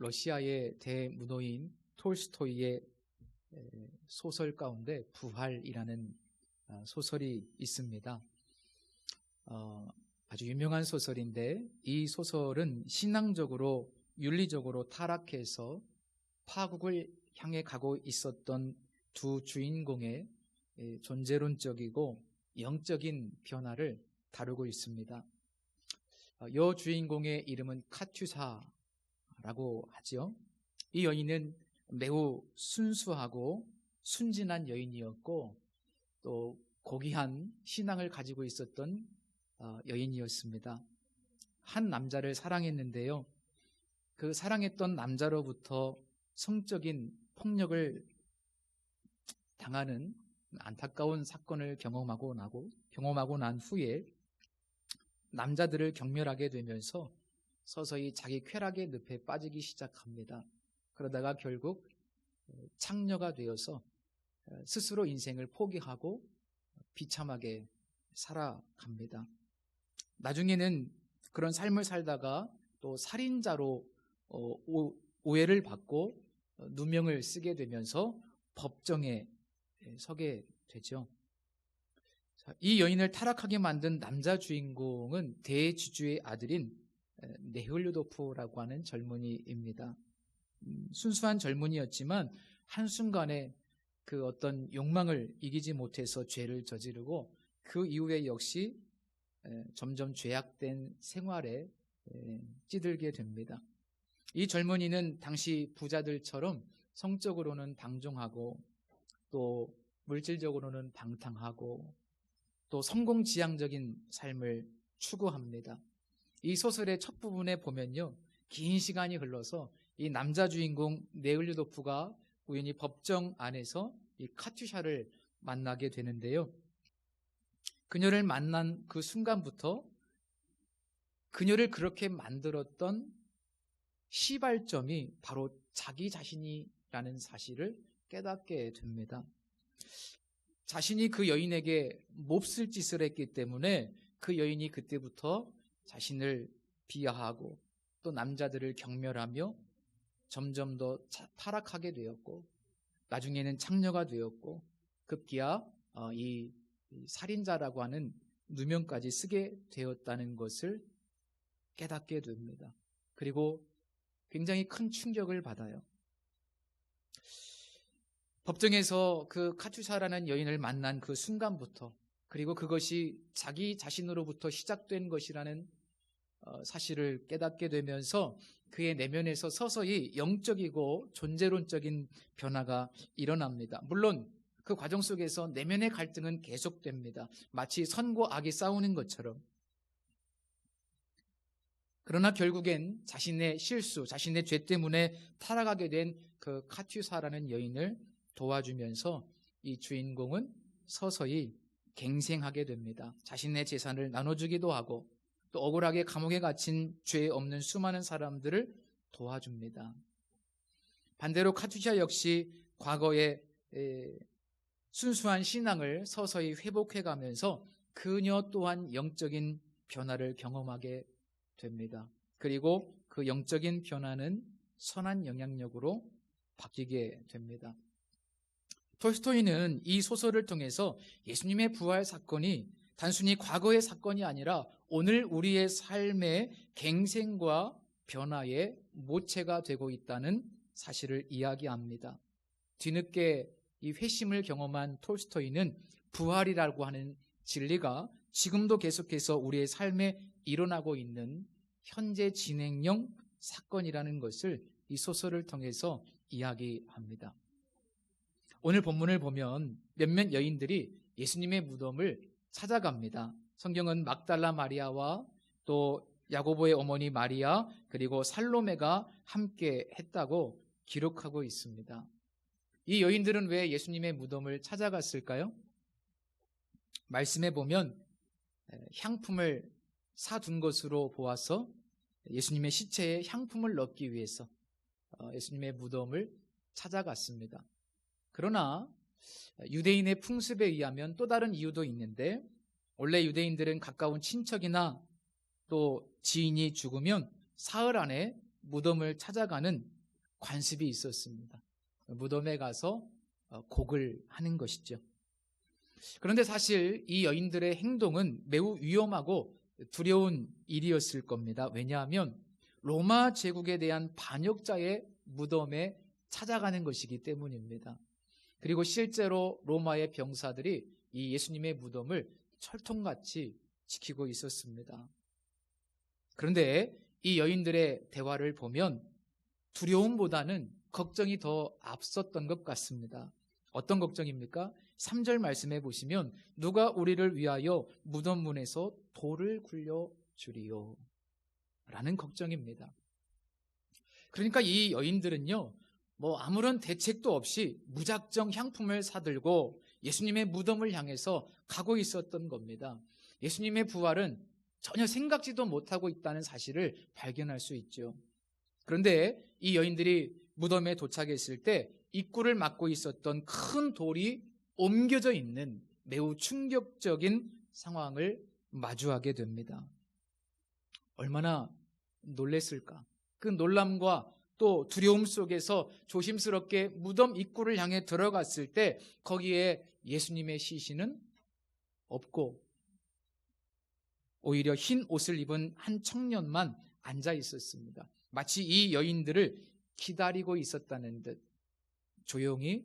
러시아의 대문호인 톨스토이의 소설 가운데 부활이라는 소설이 있습니다. 아주 유명한 소설인데 이 소설은 신앙적으로 윤리적으로 타락해서 파국을 향해 가고 있었던 두 주인공의 존재론적이고 영적인 변화를 다루고 있습니다. 여 주인공의 이름은 카투사라고 하죠. 이 여인은 매우 순수하고 순진한 여인이었고 또 고귀한 신앙을 가지고 있었던 여인이었습니다. 한 남자를 사랑했는데요, 그 사랑했던 남자로부터 성적인 폭력을 당하는 안타까운 사건을 경험하고 난 후에 남자들을 경멸하게 되면서 서서히 자기 쾌락의 늪에 빠지기 시작합니다. 그러다가 결국 창녀가 되어서 스스로 인생을 포기하고 비참하게 살아갑니다. 나중에는 그런 삶을 살다가 또 살인자로 오해를 받고 누명을 쓰게 되면서 법정에 서게 되죠. 이 여인을 타락하게 만든 남자 주인공은 대지주의 아들인 네흘루도프라고 하는 젊은이입니다. 순수한 젊은이였지만 한순간에 그 어떤 욕망을 이기지 못해서 죄를 저지르고 그 이후에 역시 점점 죄악된 생활에 찌들게 됩니다. 이 젊은이는 당시 부자들처럼 성적으로는 방종하고 또 물질적으로는 방탕하고 또 성공지향적인 삶을 추구합니다. 이 소설의 첫 부분에 보면요, 긴 시간이 흘러서 이 남자 주인공 네흘루도프가 우연히 법정 안에서 이 카투샤를 만나게 되는데요, 그녀를 만난 그 순간부터 그녀를 그렇게 만들었던 시발점이 바로 자기 자신이라는 사실을 깨닫게 됩니다. 자신이 그 여인에게 몹쓸 짓을 했기 때문에 그 여인이 그때부터 자신을 비하하고 또 남자들을 경멸하며 점점 더 타락하게 되었고 나중에는 창녀가 되었고 급기야 이 살인자라고 하는 누명까지 쓰게 되었다는 것을 깨닫게 됩니다. 그리고 굉장히 큰 충격을 받아요. 법정에서 그 카투샤라는 여인을 만난 그 순간부터, 그리고 그것이 자기 자신으로부터 시작된 것이라는 사실을 깨닫게 되면서 그의 내면에서 서서히 영적이고 존재론적인 변화가 일어납니다. 물론 그 과정 속에서 내면의 갈등은 계속됩니다. 마치 선과 악이 싸우는 것처럼. 그러나 결국엔 자신의 실수, 자신의 죄 때문에 타락하게 된 그 카투사라는 여인을 도와주면서 이 주인공은 서서히 갱생하게 됩니다. 자신의 재산을 나눠주기도 하고 또 억울하게 감옥에 갇힌 죄 없는 수많은 사람들을 도와줍니다. 반대로 카투샤 역시 과거의 순수한 신앙을 서서히 회복해가면서 그녀 또한 영적인 변화를 경험하게 됩니다. 그리고 그 영적인 변화는 선한 영향력으로 바뀌게 됩니다. 톨스토이는 이 소설을 통해서 예수님의 부활 사건이 단순히 과거의 사건이 아니라 오늘 우리의 삶의 갱생과 변화의 모체가 되고 있다는 사실을 이야기합니다. 뒤늦게 이 회심을 경험한 톨스토이는 부활이라고 하는 진리가 지금도 계속해서 우리의 삶에 일어나고 있는 현재 진행형 사건이라는 것을 이 소설을 통해서 이야기합니다. 오늘 본문을 보면 몇몇 여인들이 예수님의 무덤을 찾아갑니다. 성경은 막달라 마리아와 또 야고보의 어머니 마리아 그리고 살로메가 함께 했다고 기록하고 있습니다. 이 여인들은 왜 예수님의 무덤을 찾아갔을까요? 말씀에 보면 향품을 사둔 것으로 보아서 예수님의 시체에 향품을 넣기 위해서 예수님의 무덤을 찾아갔습니다. 그러나 유대인의 풍습에 의하면 또 다른 이유도 있는데, 원래 유대인들은 가까운 친척이나 또 지인이 죽으면 사흘 안에 무덤을 찾아가는 관습이 있었습니다. 무덤에 가서 곡을 하는 것이죠. 그런데 사실 이 여인들의 행동은 매우 위험하고 두려운 일이었을 겁니다. 왜냐하면 로마 제국에 대한 반역자의 무덤에 찾아가는 것이기 때문입니다. 그리고 실제로 로마의 병사들이 이 예수님의 무덤을 철통같이 지키고 있었습니다. 그런데 이 여인들의 대화를 보면 두려움보다는 걱정이 더 앞섰던 것 같습니다. 어떤 걱정입니까? 3절 말씀해 보시면 누가 우리를 위하여 무덤 문에서 돌을 굴려 주리요 라는 걱정입니다. 그러니까 이 여인들은요, 아무런 대책도 없이 무작정 향품을 사들고 예수님의 무덤을 향해서 가고 있었던 겁니다. 예수님의 부활은 전혀 생각지도 못하고 있다는 사실을 발견할 수 있죠. 그런데 이 여인들이 무덤에 도착했을 때 입구를 막고 있었던 큰 돌이 옮겨져 있는 매우 충격적인 상황을 마주하게 됩니다. 얼마나 놀랬을까? 그 놀람과 또 두려움 속에서 조심스럽게 무덤 입구를 향해 들어갔을 때 거기에 예수님의 시신은 없고 오히려 흰 옷을 입은 한 청년만 앉아 있었습니다. 마치 이 여인들을 기다리고 있었다는 듯 조용히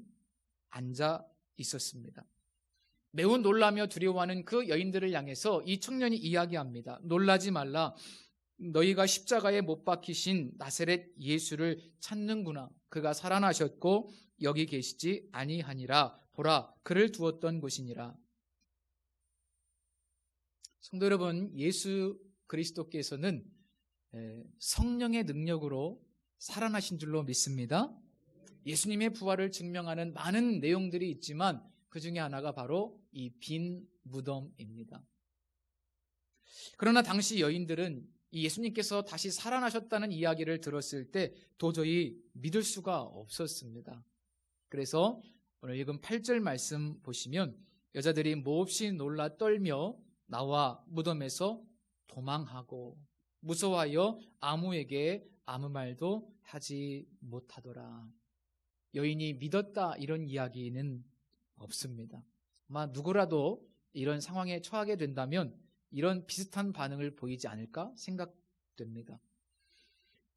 앉아 있었습니다. 매우 놀라며 두려워하는 그 여인들을 향해서 이 청년이 이야기합니다. 놀라지 말라. 너희가 십자가에 못 박히신 나사렛 예수를 찾는구나. 그가 살아나셨고 여기 계시지 아니하니라. 보라, 그를 두었던 곳이니라. 성도 여러분, 예수 그리스도께서는 성령의 능력으로 살아나신 줄로 믿습니다. 예수님의 부활을 증명하는 많은 내용들이 있지만 그 중에 하나가 바로 이 빈 무덤입니다. 그러나 당시 여인들은 이 예수님께서 다시 살아나셨다는 이야기를 들었을 때 도저히 믿을 수가 없었습니다. 그래서 오늘 읽은 8절 말씀 보시면 여자들이 몹시 놀라 떨며 나와 무덤에서 도망하고 무서워하여 아무에게 아무 말도 하지 못하더라. 여인이 믿었다 이런 이야기는 없습니다. 아마 누구라도 이런 상황에 처하게 된다면 이런 비슷한 반응을 보이지 않을까 생각됩니다.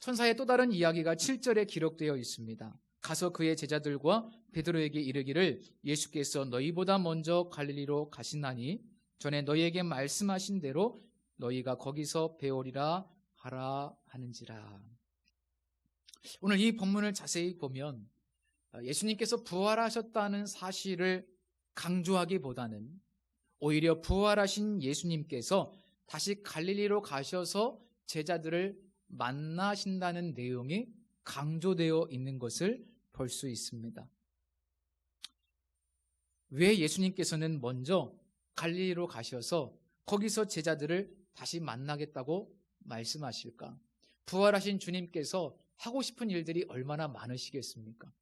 천사의 또 다른 이야기가 7절에 기록되어 있습니다. 가서 그의 제자들과 베드로에게 이르기를 예수께서 너희보다 먼저 갈릴리로 가시나니 전에 너희에게 말씀하신 대로 너희가 거기서 배우리라 하라 하는지라. 오늘 이 본문을 자세히 보면 예수님께서 부활하셨다는 사실을 강조하기보다는 오히려 부활하신 예수님께서 다시 갈릴리로 가셔서 제자들을 만나신다는 내용이 강조되어 있는 것을 볼 수 있습니다. 왜 예수님께서는 먼저 갈릴리로 가셔서 거기서 제자들을 다시 만나겠다고 말씀하실까? 부활하신 주님께서 하고 싶은 일들이 얼마나 많으시겠습니까?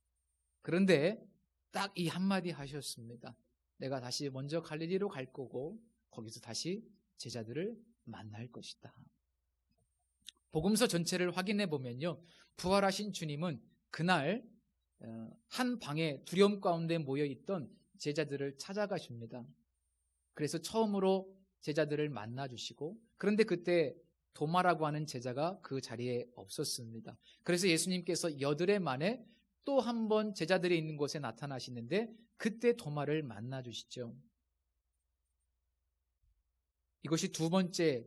그런데 딱 이 한마디 하셨습니다. 내가 다시 먼저 갈릴리로 갈 거고 거기서 다시 제자들을 만날 것이다. 복음서 전체를 확인해 보면요, 부활하신 주님은 그날 한 방에 두려움 가운데 모여있던 제자들을 찾아가십니다. 그래서 처음으로 제자들을 만나주시고, 그런데 그때 도마라고 하는 제자가 그 자리에 없었습니다. 그래서 예수님께서 여드레 만에 또 한 번 제자들이 있는 곳에 나타나시는데 그때 도마를 만나주시죠. 이것이 두 번째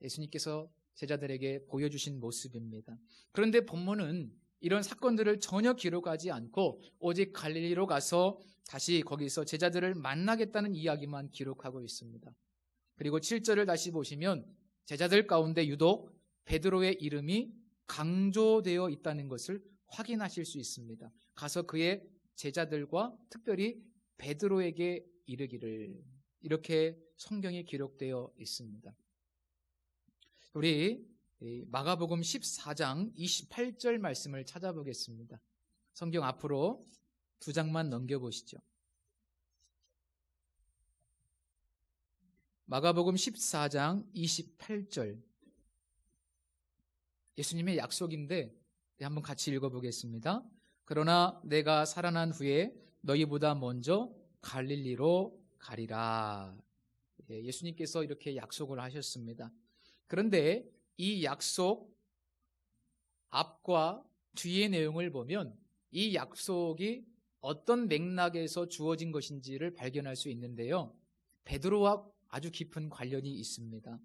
예수님께서 제자들에게 보여주신 모습입니다. 그런데 본문은 이런 사건들을 전혀 기록하지 않고 오직 갈릴리로 가서 다시 거기서 제자들을 만나겠다는 이야기만 기록하고 있습니다. 그리고 7절을 다시 보시면 제자들 가운데 유독 베드로의 이름이 강조되어 있다는 것을 확인하실 수 있습니다. 가서 그의 제자들과 특별히 베드로에게 이르기를, 이렇게 성경에 기록되어 있습니다. 우리 마가복음 14장 28절 말씀을 찾아보겠습니다. 성경 앞으로 두 장만 넘겨보시죠. 마가복음 14장 28절 예수님의 약속인데 한번 같이 읽어보겠습니다. 그러나 내가 살아난 후에 너희보다 먼저 갈릴리로 가리라. 예수님께서 이렇게 약속을 하셨습니다. 그런데 이 약속 앞과 뒤의 내용을 보면 이 약속이 어떤 맥락에서 주어진 것인지를 발견할 수 있는데요. 베드로와 아주 깊은 관련이 있습니다.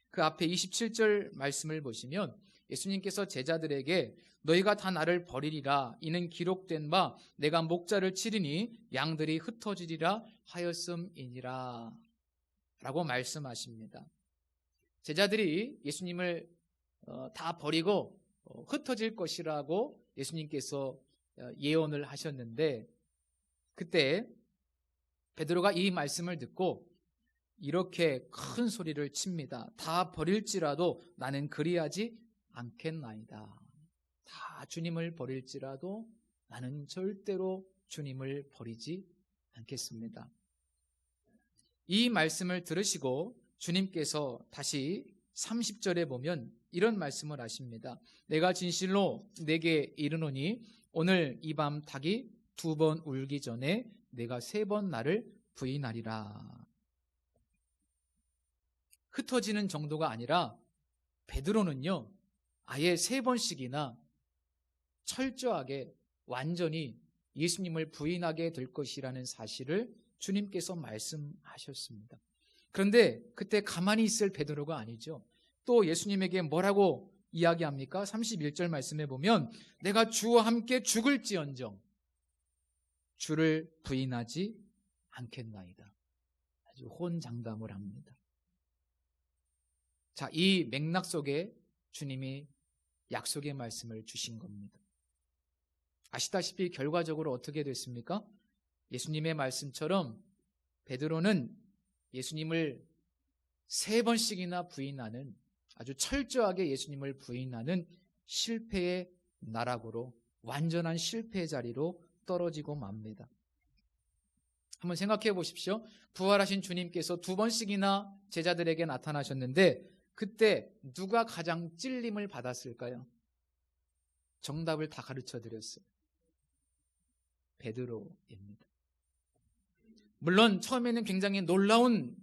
그 앞에 27절 말씀을 보시면 예수님께서 제자들에게 너희가 다 나를 버리리라 이는 기록된 바 내가 목자를 치리니 양들이 흩어지리라 하였음이니라 라고 말씀하십니다. 제자들이 예수님을 다 버리고 흩어질 것이라고 예수님께서 예언을 하셨는데 그때 베드로가 이 말씀을 듣고 이렇게 큰 소리를 칩니다. 다 버릴지라도 나는 그리하지 않겠나이다. 다 주님을 버릴지라도 나는 절대로 주님을 버리지 않겠습니다. 이 말씀을 들으시고 주님께서 다시 30절에 보면 이런 말씀을 하십니다. 내가 진실로 내게 이르노니 오늘 이 밤 닭이 2번 울기 전에 내가 3번 나를 부인하리라. 흩어지는 정도가 아니라 베드로는요 아예 3번씩이나 철저하게 완전히 예수님을 부인하게 될 것이라는 사실을 주님께서 말씀하셨습니다. 그런데 그때 가만히 있을 베드로가 아니죠. 또 예수님에게 뭐라고 이야기합니까? 31절 말씀에 보면 내가 주와 함께 죽을지언정 주를 부인하지 않겠나이다. 아주 혼장담을 합니다. 자, 이 맥락 속에 주님이 약속의 말씀을 주신 겁니다. 아시다시피 결과적으로 어떻게 됐습니까? 예수님의 말씀처럼 베드로는 예수님을 3번씩이나 부인하는 아주 철저하게 예수님을 부인하는 실패의 나락으로 완전한 실패의 자리로 떨어지고 맙니다. 한번 생각해 보십시오. 부활하신 주님께서 2번씩이나 제자들에게 나타나셨는데 그때 누가 가장 찔림을 받았을까요? 정답을 다 가르쳐 드렸어요. 베드로입니다. 물론 처음에는 굉장히 놀라운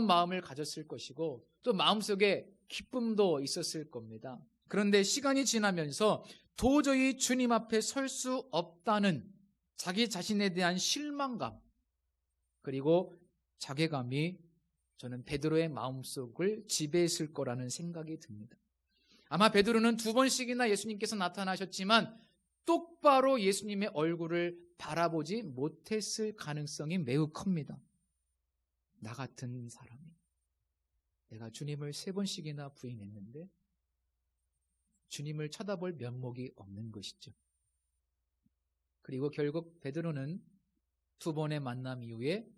마음을 가졌을 것이고 또 마음속에 기쁨도 있었을 겁니다. 그런데 시간이 지나면서 도저히 주님 앞에 설 수 없다는 자기 자신에 대한 실망감 그리고 자괴감이 저는 베드로의 마음속을 지배했을 거라는 생각이 듭니다. 아마 베드로는 2번씩이나 예수님께서 나타나셨지만 똑바로 예수님의 얼굴을 바라보지 못했을 가능성이 매우 큽니다. 나 같은 사람이 내가 주님을 3번씩이나 부인했는데 주님을 쳐다볼 면목이 없는 것이죠. 그리고 결국 베드로는 2번의 만남 이후에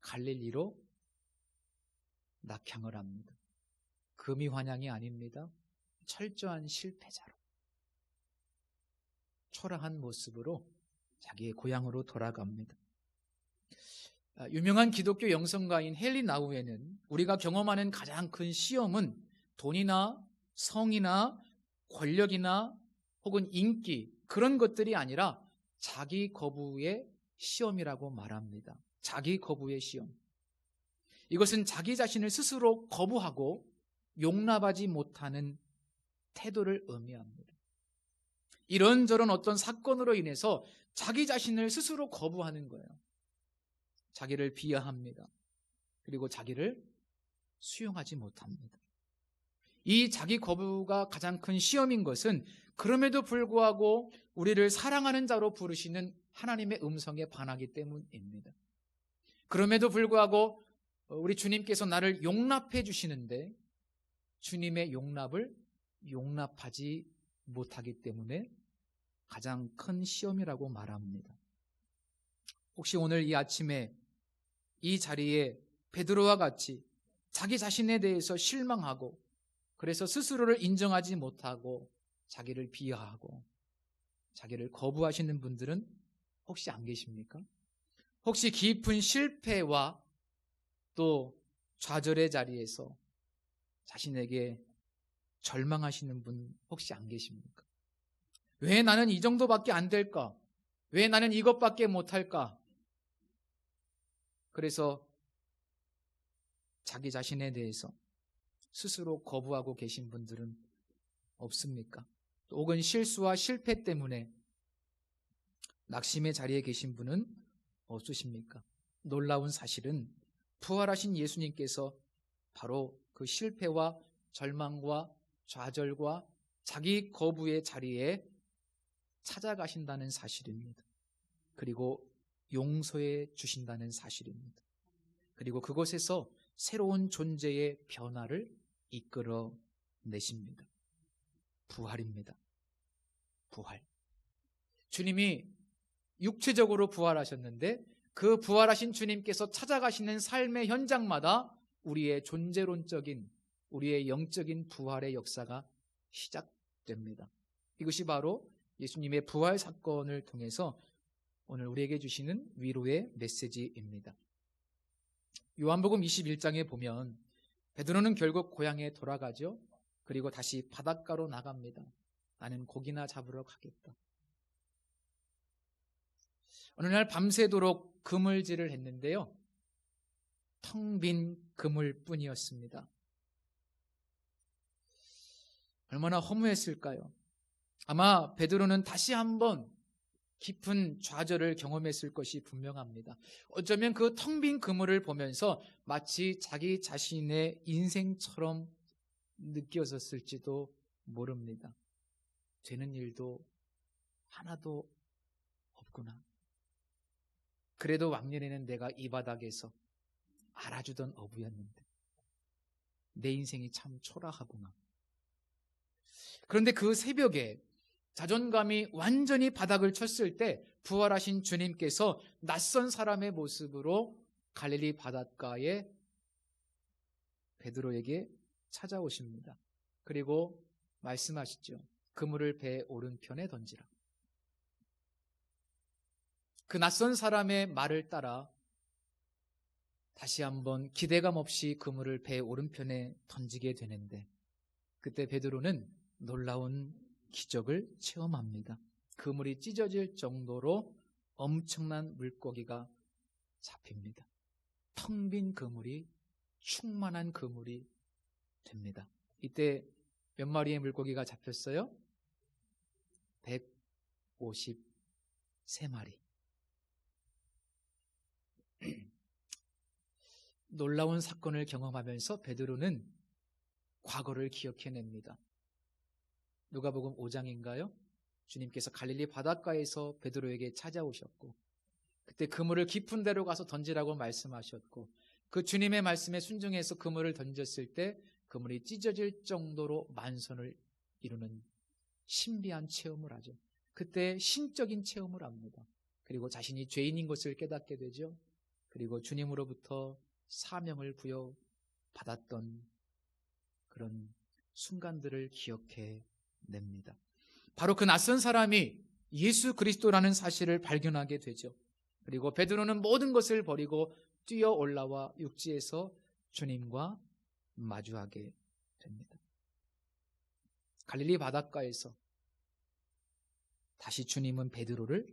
갈릴리로 낙향을 합니다. 금이 환향이 아닙니다. 철저한 실패자로 초라한 모습으로 자기의 고향으로 돌아갑니다. 유명한 기독교 영성가인 헨리 나우에는 우리가 경험하는 가장 큰 시험은 돈이나 성이나 권력이나 혹은 인기 그런 것들이 아니라 자기 거부의 시험이라고 말합니다. 자기 거부의 시험. 이것은 자기 자신을 스스로 거부하고 용납하지 못하는 태도를 의미합니다. 이런저런 어떤 사건으로 인해서 자기 자신을 스스로 거부하는 거예요. 자기를 비하합니다. 그리고 자기를 수용하지 못합니다. 이 자기 거부가 가장 큰 시험인 것은 그럼에도 불구하고 우리를 사랑하는 자로 부르시는 하나님의 음성에 반하기 때문입니다. 그럼에도 불구하고 우리 주님께서 나를 용납해 주시는데 주님의 용납을 용납하지 못하기 때문에 가장 큰 시험이라고 말합니다. 혹시 오늘 이 아침에 이 자리에 베드로와 같이 자기 자신에 대해서 실망하고 그래서 스스로를 인정하지 못하고 자기를 비하하고 자기를 거부하시는 분들은 혹시 안 계십니까? 혹시 깊은 실패와 또 좌절의 자리에서 자신에게 절망하시는 분 혹시 안 계십니까? 왜 나는 이 정도밖에 안 될까? 왜 나는 이것밖에 못할까? 그래서 자기 자신에 대해서 스스로 거부하고 계신 분들은 없습니까? 혹은 실수와 실패 때문에 낙심의 자리에 계신 분은 없으십니까? 놀라운 사실은 부활하신 예수님께서 바로 그 실패와 절망과 좌절과 자기 거부의 자리에 찾아가신다는 사실입니다. 그리고 용서해 주신다는 사실입니다. 그리고 그곳에서 새로운 존재의 변화를 이끌어 내십니다. 부활입니다. 부활. 주님이 육체적으로 부활하셨는데 그 부활하신 주님께서 찾아가시는 삶의 현장마다 우리의 존재론적인, 우리의 영적인 부활의 역사가 시작됩니다. 이것이 바로 예수님의 부활 사건을 통해서 오늘 우리에게 주시는 위로의 메시지입니다. 요한복음 21장에 보면 베드로는 결국 고향에 돌아가죠. 그리고 다시 바닷가로 나갑니다. 나는 고기나 잡으러 가겠다. 어느 날 밤새도록 그물질을 했는데요. 텅 빈 그물뿐이었습니다. 얼마나 허무했을까요? 아마 베드로는 다시 한번 깊은 좌절을 경험했을 것이 분명합니다. 어쩌면 그 텅 빈 그물을 보면서 마치 자기 자신의 인생처럼 느껴졌을지도 모릅니다. 되는 일도 하나도 없구나. 그래도 왕년에는 내가 이 바닥에서 알아주던 어부였는데 내 인생이 참 초라하구나. 그런데 그 새벽에 자존감이 완전히 바닥을 쳤을 때 부활하신 주님께서 낯선 사람의 모습으로 갈릴리 바닷가에 베드로에게 찾아오십니다. 그리고 말씀하시죠. 그물을 배 오른편에 던지라. 그 낯선 사람의 말을 따라 다시 한번 기대감 없이 그물을 배 오른편에 던지게 되는데 그때 베드로는 놀라운 기적을 체험합니다. 그물이 찢어질 정도로 엄청난 물고기가 잡힙니다. 텅 빈 그물이 충만한 그물이 됩니다. 이때 몇 마리의 물고기가 잡혔어요? 153마리. 놀라운 사건을 경험하면서 베드로는 과거를 기억해냅니다. 누가복음 5장인가요? 주님께서 갈릴리 바닷가에서 베드로에게 찾아오셨고 그때 그물을 깊은 데로 가서 던지라고 말씀하셨고 그 주님의 말씀에 순종해서 그물을 던졌을 때 그물이 찢어질 정도로 만선을 이루는 신비한 체험을 하죠. 그때 신적인 체험을 합니다. 그리고 자신이 죄인인 것을 깨닫게 되죠. 그리고 주님으로부터 사명을 부여받았던 그런 순간들을 기억해 냅니다. 바로 그 낯선 사람이 예수 그리스도라는 사실을 발견하게 되죠. 그리고 베드로는 모든 것을 버리고 뛰어 올라와 육지에서 주님과 마주하게 됩니다. 갈릴리 바닷가에서 다시 주님은 베드로를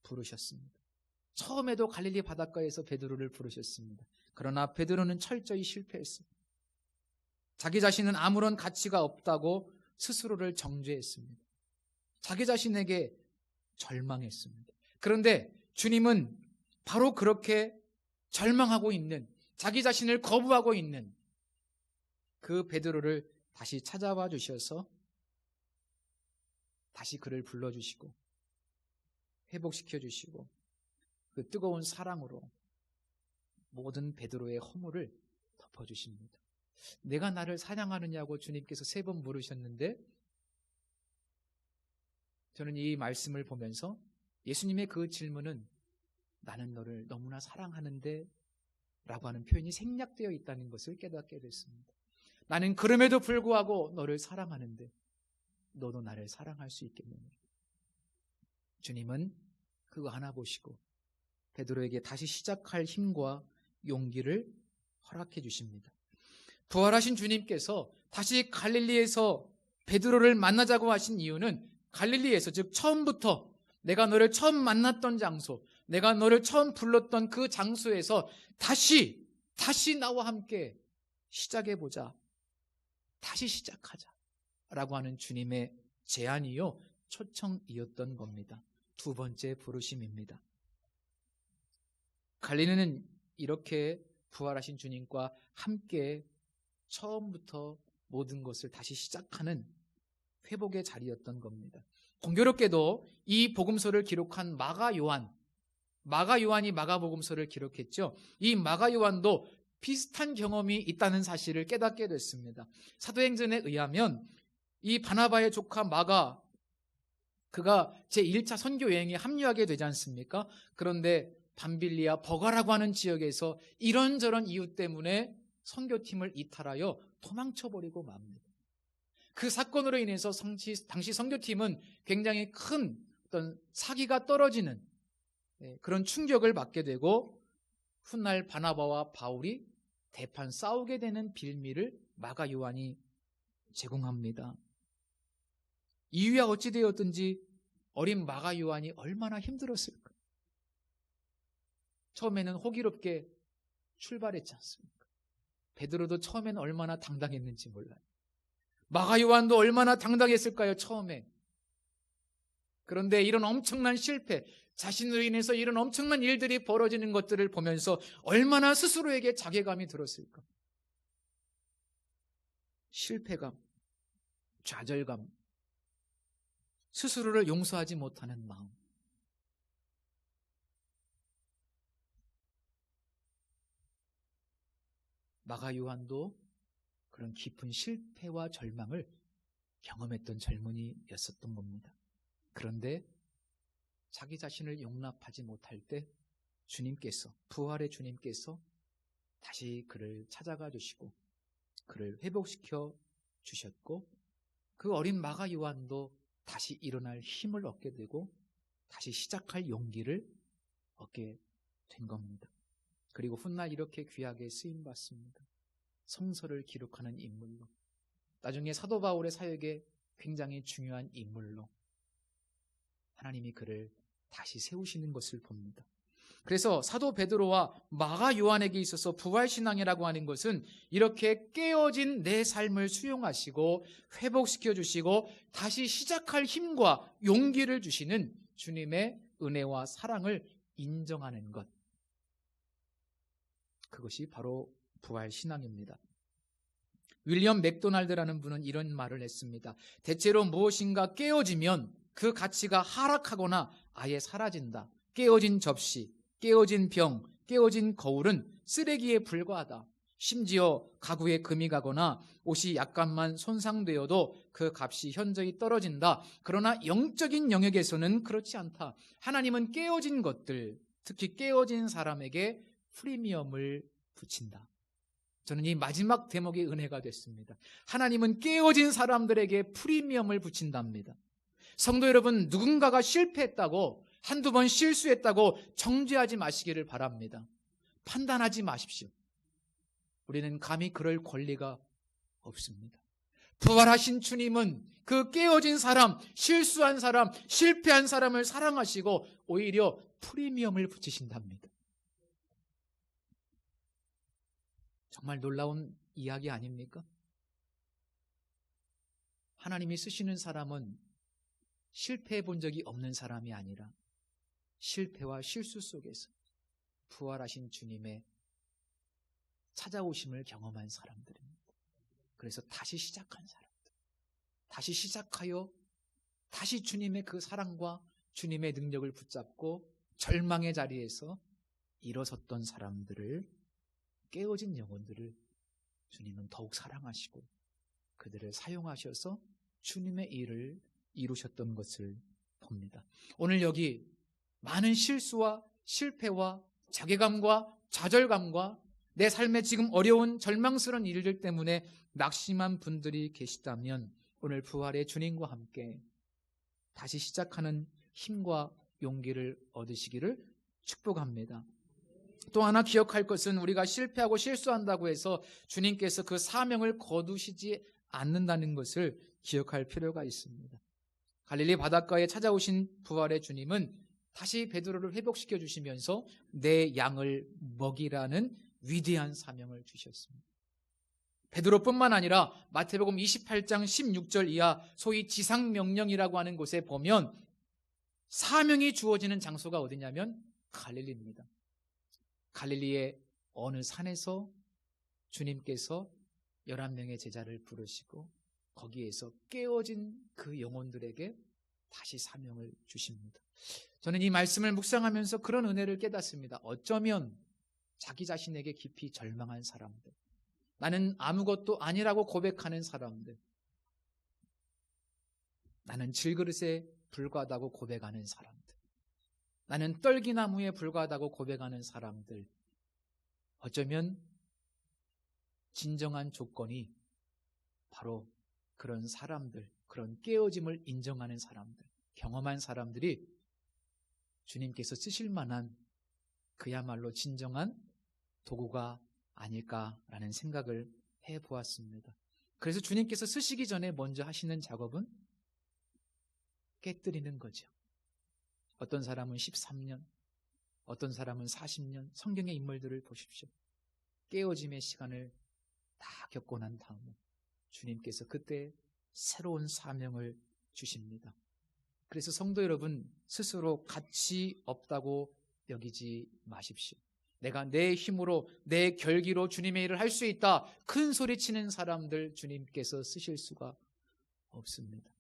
부르셨습니다. 처음에도 갈릴리 바닷가에서 베드로를 부르셨습니다. 그러나 베드로는 철저히 실패했습니다. 자기 자신은 아무런 가치가 없다고 스스로를 정죄했습니다. 자기 자신에게 절망했습니다. 그런데 주님은 바로 그렇게 절망하고 있는, 자기 자신을 거부하고 있는 그 베드로를 다시 찾아와 주셔서 다시 그를 불러주시고 회복시켜 주시고 그 뜨거운 사랑으로 모든 베드로의 허물을 덮어주십니다. 내가 나를 사랑하느냐고 주님께서 3번 물으셨는데 저는 이 말씀을 보면서 예수님의 그 질문은 나는 너를 너무나 사랑하는데 라고 하는 표현이 생략되어 있다는 것을 깨닫게 됐습니다. 나는 그럼에도 불구하고 너를 사랑하는데 너도 나를 사랑할 수 있겠느냐. 주님은 그거 하나 보시고 베드로에게 다시 시작할 힘과 용기를 허락해 주십니다. 부활하신 주님께서 다시 갈릴리에서 베드로를 만나자고 하신 이유는 갈릴리에서, 즉 처음부터 내가 너를 처음 만났던 장소, 내가 너를 처음 불렀던 그 장소에서 다시 나와 함께 시작해보자, 다시 시작하자 라고 하는 주님의 제안이요, 초청이었던 겁니다. 두 번째 부르심입니다. 갈릴리는 이렇게 부활하신 주님과 함께 처음부터 모든 것을 다시 시작하는 회복의 자리였던 겁니다. 공교롭게도 이 복음서를 기록한 마가 요한이 마가복음서를 기록했죠. 이 마가 요한도 비슷한 경험이 있다는 사실을 깨닫게 됐습니다. 사도행전에 의하면 이 바나바의 조카 마가, 그가 제1차 선교 여행에 합류하게 되지 않습니까? 그런데 밤빌리아 버가라고 하는 지역에서 이런저런 이유 때문에 선교팀을 이탈하여 도망쳐버리고 맙니다. 그 사건으로 인해서 당시 선교팀은 굉장히 큰 어떤 사기가 떨어지는 그런 충격을 받게 되고, 훗날 바나바와 바울이 대판 싸우게 되는 빌미를 마가 요한이 제공합니다. 이유야 어찌 되었든지 어린 마가 요한이 얼마나 힘들었을까. 처음에는 호기롭게 출발했지 않습니까? 베드로도 처음에는 얼마나 당당했는지 몰라요. 마가 요한도 얼마나 당당했을까요, 처음에. 그런데 이런 엄청난 실패, 자신으로 인해서 이런 엄청난 일들이 벌어지는 것들을 보면서 얼마나 스스로에게 자괴감이 들었을까. 실패감, 좌절감, 스스로를 용서하지 못하는 마음. 마가 요한도 그런 깊은 실패와 절망을 경험했던 젊은이였었던 겁니다. 그런데 자기 자신을 용납하지 못할 때 주님께서, 부활의 주님께서 다시 그를 찾아가 주시고 그를 회복시켜 주셨고, 그 어린 마가 요한도 다시 일어날 힘을 얻게 되고 다시 시작할 용기를 얻게 된 겁니다. 그리고 훗날 이렇게 귀하게 쓰임받습니다. 성서를 기록하는 인물로, 나중에 사도 바울의 사역에 굉장히 중요한 인물로 하나님이 그를 다시 세우시는 것을 봅니다. 그래서 사도 베드로와 마가 요한에게 있어서 부활신앙이라고 하는 것은 이렇게 깨어진 내 삶을 수용하시고 회복시켜 주시고 다시 시작할 힘과 용기를 주시는 주님의 은혜와 사랑을 인정하는 것, 그것이 바로 부활신앙입니다. 윌리엄 맥도날드라는 분은 이런 말을 했습니다. 대체로 무엇인가 깨어지면 그 가치가 하락하거나 아예 사라진다. 깨어진 접시, 깨어진 병, 깨어진 거울은 쓰레기에 불과하다. 심지어 가구에 금이 가거나 옷이 약간만 손상되어도 그 값이 현저히 떨어진다. 그러나 영적인 영역에서는 그렇지 않다. 하나님은 깨어진 것들, 특히 깨어진 사람에게 프리미엄을 붙인다. 저는 이 마지막 대목이 은혜가 됐습니다. 하나님은 깨어진 사람들에게 프리미엄을 붙인답니다. 성도 여러분, 누군가가 실패했다고, 한두 번 실수했다고 정죄하지 마시기를 바랍니다. 판단하지 마십시오. 우리는 감히 그럴 권리가 없습니다. 부활하신 주님은 그 깨어진 사람, 실수한 사람, 실패한 사람을 사랑하시고 오히려 프리미엄을 붙이신답니다. 정말 놀라운 이야기 아닙니까? 하나님이 쓰시는 사람은 실패해 본 적이 없는 사람이 아니라 실패와 실수 속에서 부활하신 주님의 찾아오심을 경험한 사람들입니다. 그래서 다시 시작한 사람들, 다시 시작하여 다시 주님의 그 사랑과 주님의 능력을 붙잡고 절망의 자리에서 일어섰던 사람들을, 깨어진 영혼들을 주님은 더욱 사랑하시고 그들을 사용하셔서 주님의 일을 이루셨던 것을 봅니다. 오늘 여기 많은 실수와 실패와 자괴감과 좌절감과 내 삶에 지금 어려운 절망스러운 일들 때문에 낙심한 분들이 계시다면 오늘 부활의 주님과 함께 다시 시작하는 힘과 용기를 얻으시기를 축복합니다. 또 하나 기억할 것은 우리가 실패하고 실수한다고 해서 주님께서 그 사명을 거두시지 않는다는 것을 기억할 필요가 있습니다. 갈릴리 바닷가에 찾아오신 부활의 주님은 다시 베드로를 회복시켜 주시면서 내 양을 먹이라는 위대한 사명을 주셨습니다. 베드로뿐만 아니라 마태복음 28장 16절 이하 소위 지상명령이라고 하는 곳에 보면 사명이 주어지는 장소가 어디냐면 갈릴리입니다. 갈릴리의 어느 산에서 주님께서 11명의 제자를 부르시고 거기에서 깨어진 그 영혼들에게 다시 사명을 주십니다. 저는 이 말씀을 묵상하면서 그런 은혜를 깨닫습니다. 어쩌면 자기 자신에게 깊이 절망한 사람들, 나는 아무것도 아니라고 고백하는 사람들, 나는 질그릇에 불과하다고 고백하는 사람들, 나는 떨기나무에 불과하다고 고백하는 사람들, 어쩌면 진정한 조건이 바로 그런 사람들, 그런 깨어짐을 인정하는 사람들, 경험한 사람들이 주님께서 쓰실 만한 그야말로 진정한 도구가 아닐까라는 생각을 해보았습니다. 그래서 주님께서 쓰시기 전에 먼저 하시는 작업은 깨뜨리는 거죠. 어떤 사람은 13년, 어떤 사람은 40년, 성경의 인물들을 보십시오. 깨어짐의 시간을 다 겪고 난 다음에 주님께서 그때 새로운 사명을 주십니다. 그래서 성도 여러분, 스스로 가치 없다고 여기지 마십시오. 내가 내 힘으로, 내 결기로 주님의 일을 할 수 있다, 큰 소리 치는 사람들 주님께서 쓰실 수가 없습니다.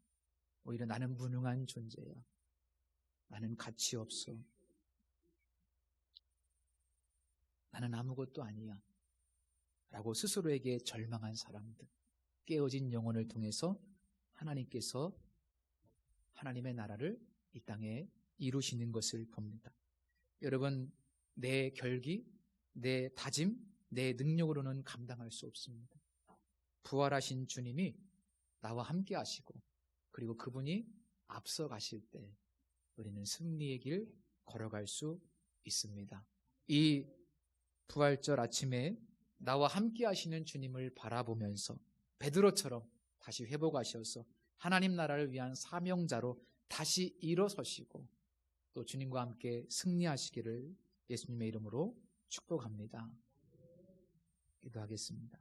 오히려 나는 무능한 존재야, 나는 가치 없어, 나는 아무것도 아니야 라고 스스로에게 절망한 사람들, 깨어진 영혼을 통해서 하나님께서 하나님의 나라를 이 땅에 이루시는 것을 봅니다. 여러분, 내 결기, 내 다짐, 내 능력으로는 감당할 수 없습니다. 부활하신 주님이 나와 함께 하시고, 그리고 그분이 앞서 가실 때 우리는 승리의 길 걸어갈 수 있습니다. 이 부활절 아침에 나와 함께 하시는 주님을 바라보면서 베드로처럼 다시 회복하셔서 하나님 나라를 위한 사명자로 다시 일어서시고 또 주님과 함께 승리하시기를 예수님의 이름으로 축복합니다. 기도하겠습니다.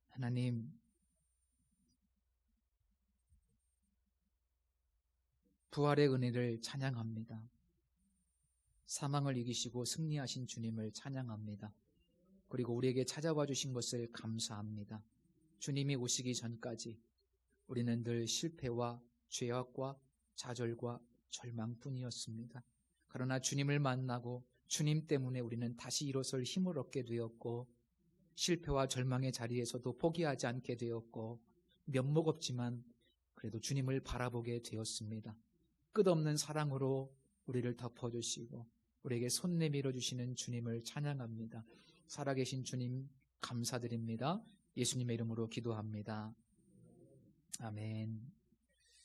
하나님, 부활의 은혜를 찬양합니다. 사망을 이기시고 승리하신 주님을 찬양합니다. 그리고 우리에게 찾아와 주신 것을 감사합니다. 주님이 오시기 전까지 우리는 늘 실패와 죄악과 좌절과 절망뿐이었습니다. 그러나 주님을 만나고 주님 때문에 우리는 다시 일어설 힘을 얻게 되었고, 실패와 절망의 자리에서도 포기하지 않게 되었고, 면목 없지만 그래도 주님을 바라보게 되었습니다. 끝없는 사랑으로 우리를 덮어주시고 우리에게 손 내밀어 주시는 주님을 찬양합니다. 살아계신 주님 감사드립니다. 예수님의 이름으로 기도합니다. 아멘.